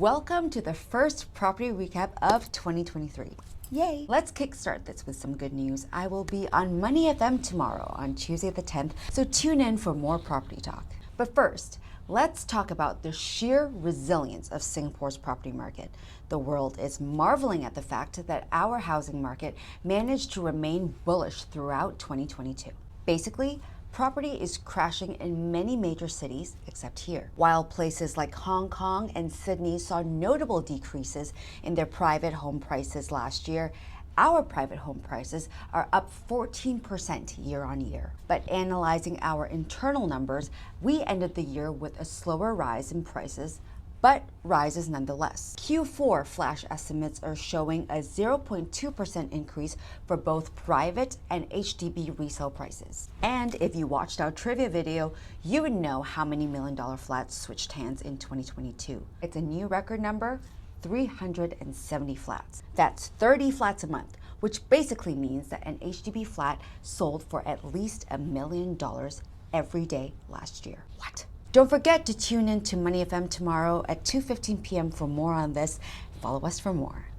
Welcome to the first property recap of 2023. Yay! Let's kickstart this with some good news. I will be on Money FM tomorrow on Tuesday the 10th, so tune in for more property talk. But first, let's talk about the sheer resilience of Singapore's property market. The world is marveling at the fact that our housing market managed to remain bullish throughout 2022. Basically, property is crashing in many major cities except here. While places like Hong Kong and Sydney saw notable decreases in their private home prices last year, our private home prices are up 14% year on year. But analyzing our internal numbers, we ended the year with a slower rise in prices, but rises nonetheless. Q4 flash estimates are showing a 0.2% increase for both private and HDB resale prices. And if you watched our trivia video, you would know how many $1 million flats switched hands in 2022. It's a new record number, 370 flats. That's 30 flats a month, which basically means that an HDB flat sold for at least $1 million every day last year. What? Don't forget to tune in to Money FM tomorrow at 2:15 p.m. for more on this. Follow us for more.